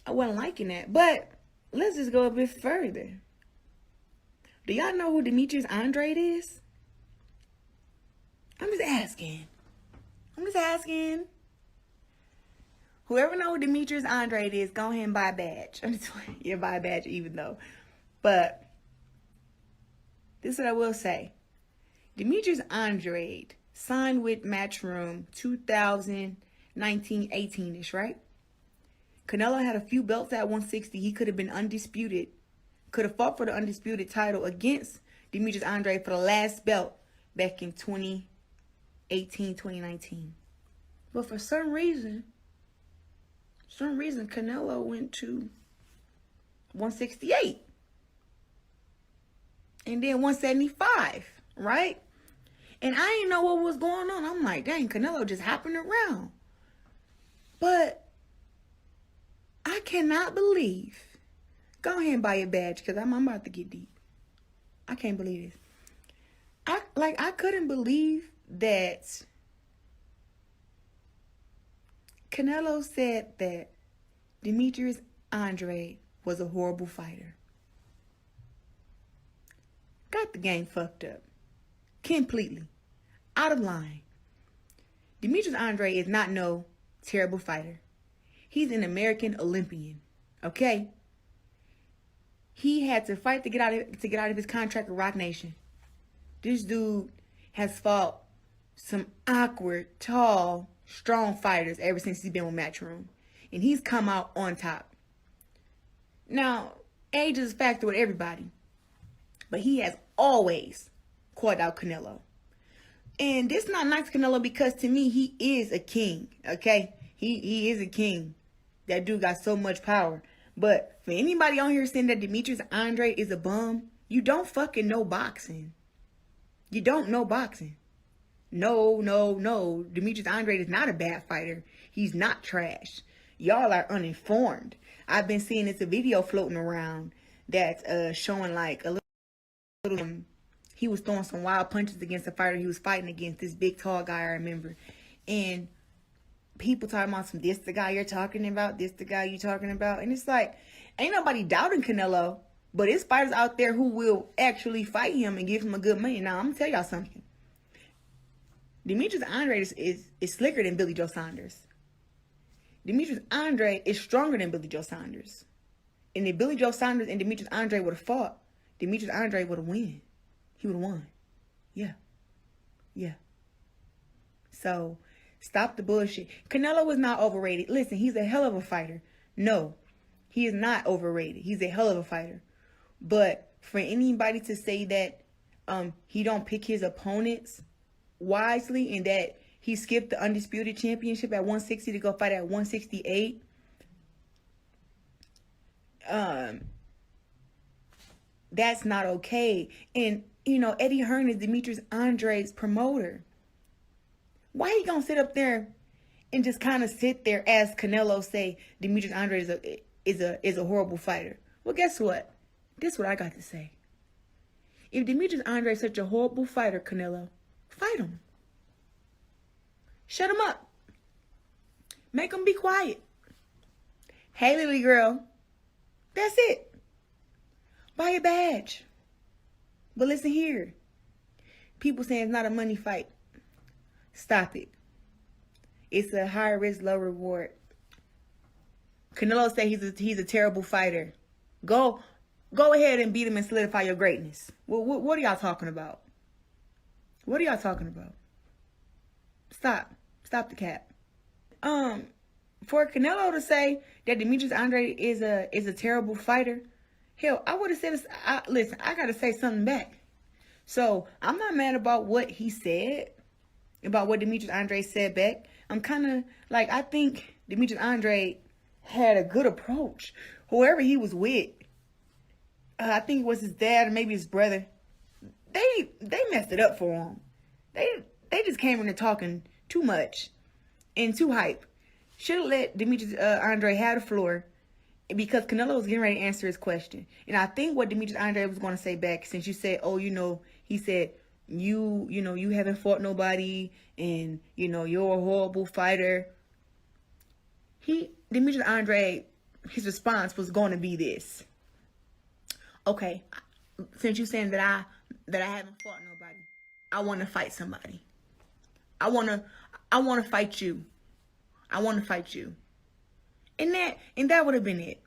I wasn't liking that. But let's just go a bit further. Do y'all know who Demetrius Andrade is? I'm just asking. Whoever know who Demetrius Andrade is, go ahead and buy a badge. I'm just buy a badge even though. But this is what I will say. Demetrius Andrade signed with Matchroom 2019-18-ish, right? Canelo had a few belts at 160. He could have been undisputed. Could have fought for the undisputed title against Demetrius Andrade for the last belt back in 2018, 2019. But for some reason, Canelo went to 168. And then 175, right? And I didn't know what was going on. I'm like, dang, Canelo just hopping around. But I cannot believe. Go ahead and buy your badge because I'm about to get deep. I can't believe this. I couldn't believe that Canelo said that Demetrius Andrade was a horrible fighter. Got the game fucked up. Completely. Out of line. Demetrius Andrade is not no terrible fighter. He's an American Olympian. Okay? He had to fight to get out of his contract with Rock Nation. This dude has fought some awkward, tall, strong fighters ever since he's been with Matchroom. And he's come out on top. Now, age is a factor with everybody. But he has always called out Canelo. And this not nice Canelo because to me, he is a king. Okay? He is a king. That dude got so much power. But for anybody on here saying that Demetrius Andrade is a bum, you don't fucking know boxing. You don't know boxing. No. Demetrius Andrade is not a bad fighter. He's not trash. Y'all are uninformed. I've been seeing this a video floating around that's showing like a little he was throwing some wild punches against a fighter he was fighting against, this big tall guy I remember. And people talking about this the guy you're talking about, this the guy you're talking about. And it's like, ain't nobody doubting Canelo, but there's fighters out there who will actually fight him and give him a good money. Now, I'm going to tell y'all something. Demetrius Andrade is slicker than Billy Joe Saunders. Demetrius Andrade is stronger than Billy Joe Saunders. And if Billy Joe Saunders and Demetrius Andrade would have fought, Demetrius Andrade would have won. He would have won. Yeah. So, stop the bullshit. Canelo is not overrated. Listen, he's a hell of a fighter. No, he is not overrated. He's a hell of a fighter. But for anybody to say that he don't pick his opponents wisely and that he skipped the undisputed championship at 160 to go fight at 168, that's not okay. And, you know, Eddie Hearn is Demetrius Andrade's promoter. Why he gonna sit up there and just kind of sit there as Canelo say Demetrius Andrade is a horrible fighter? Well, guess what? This is what I got to say. If Demetrius Andrade is such a horrible fighter, Canelo, fight him. Shut him up. Make him be quiet. Hey, Lily girl. That's it. Buy a badge. But listen here. People saying it's not a money fight. Stop it. It's a high risk, low reward. Canelo say he's a terrible fighter. Go ahead and beat him and solidify your greatness. What are y'all talking about? What are y'all talking about? Stop the cap. For Canelo to say that Demetrius Andrade is a terrible fighter, hell, I would have said, listen, I gotta say something back. So I'm not mad about what he said, about what Demetrius Andrade said back. I'm kind of like, I think Demetrius Andrade had a good approach. Whoever he was with, I think it was his dad or maybe his brother. They messed it up for him. They just came in there talking too much and too hype. Should have let Demetrius Andrade have the floor because Canelo was getting ready to answer his question. And I think what Demetrius Andrade was going to say back, since you said, oh, you know, he said, you haven't fought nobody and, you know, you're a horrible fighter. Demetrius Andrade his response was going to be this. Okay, since you're saying that I haven't fought nobody, I want to fight somebody. I want to fight you. I want to fight you. And that would have been it.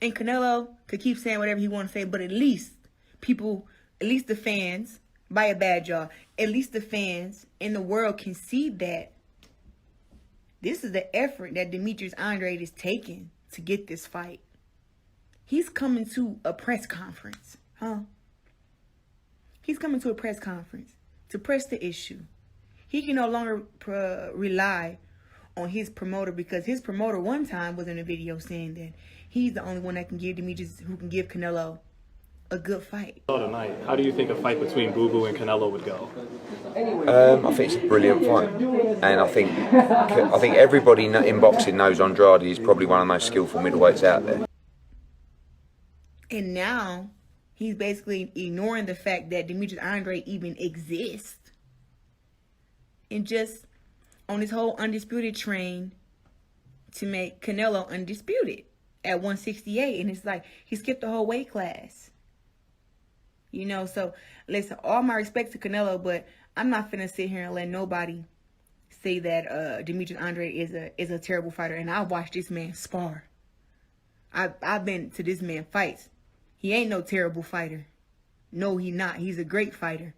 And Canelo could keep saying whatever he want to say, but at least the fans, buy a badge, y'all. At least the fans in the world can see that this is the effort that Demetrius Andrade is taking to get this fight. He's coming to a press conference, He's coming to a press conference to press the issue. He can no longer rely on his promoter, because his promoter one time was in a video saying that he's the only one that can give Demetrius, who can give Canelo a good fight. Tonight, how do you think a fight between Boo Boo and Canelo would go? I think it's a brilliant fight, and I think everybody in boxing knows Andrade is probably one of the most skillful middleweights out there. And now he's basically ignoring the fact that Demetrius Andrade even exists, and just on this whole undisputed train to make Canelo undisputed at 168. And it's like he skipped the whole weight class. You know, so listen, all my respect to Canelo, but I'm not finna sit here and let nobody say that Demetrius Andrade is a terrible fighter. And I've watched this man spar. I've been to this man fights. He ain't no terrible fighter. No, he not. He's a great fighter.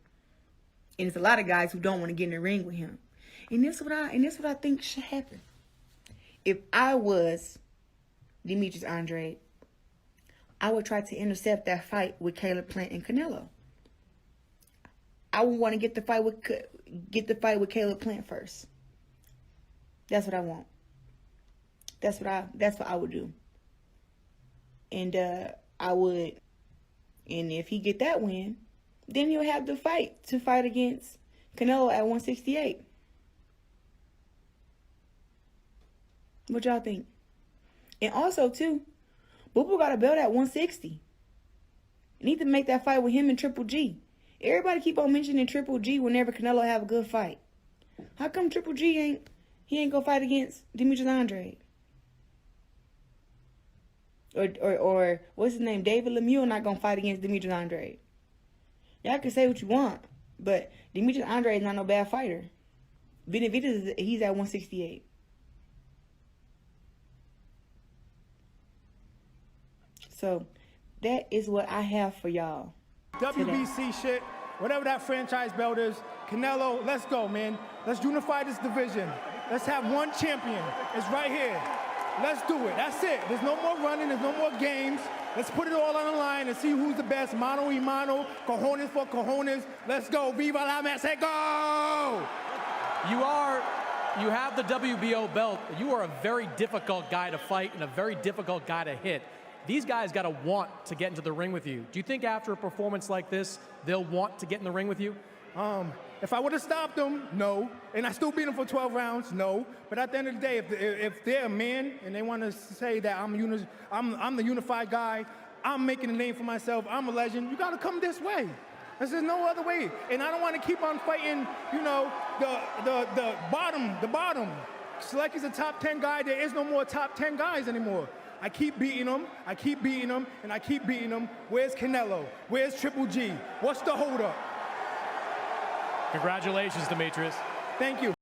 And it's a lot of guys who don't want to get in the ring with him. And that's what I think should happen. If I was Demetrius Andrade, I would try to intercept that fight with Caleb Plant and Canelo. I would want to get the fight with Caleb Plant first. That's what I want. That's what I would do. And and if he get that win, then he'll have the fight to fight against Canelo at 168. What y'all think? And also, too, Boo Boo got a belt at 160. Need to make that fight with him and Triple G. Everybody keep on mentioning Triple G whenever Canelo have a good fight. How come Triple G ain't gonna fight against Demetrius Andrade? Or what's his name? David Lemieux not gonna fight against Demetrius Andrade. Y'all can say what you want, but Demetrius Andrade is not no bad fighter. Benavidez, he's at 168. So that is what I have for y'all. WBC shit, whatever that franchise belt is, Canelo, let's go, man. Let's unify this division. Let's have one champion. It's right here. Let's do it. That's it. There's no more running. There's no more games. Let's put it all on the line and see who's the best. Mano y mano, cojones for cojones. Let's go. Viva la Mexico! You have the WBO belt. You are a very difficult guy to fight and a very difficult guy to hit. These guys got to want to get into the ring with you. Do you think after a performance like this, they'll want to get in the ring with you? If I would have stopped them, no. And I still beat them for 12 rounds, no. But at the end of the day, if they're a man and they want to say that I'm the unified guy, I'm making a name for myself, I'm a legend, you got to come this way. There's no other way. And I don't want to keep on fighting, you know, the bottom. Select is a top 10 guy. There is no more top 10 guys anymore. I keep beating them, and I keep beating them. Where's Canelo? Where's Triple G? What's the holdup? Congratulations, Demetrius. Thank you.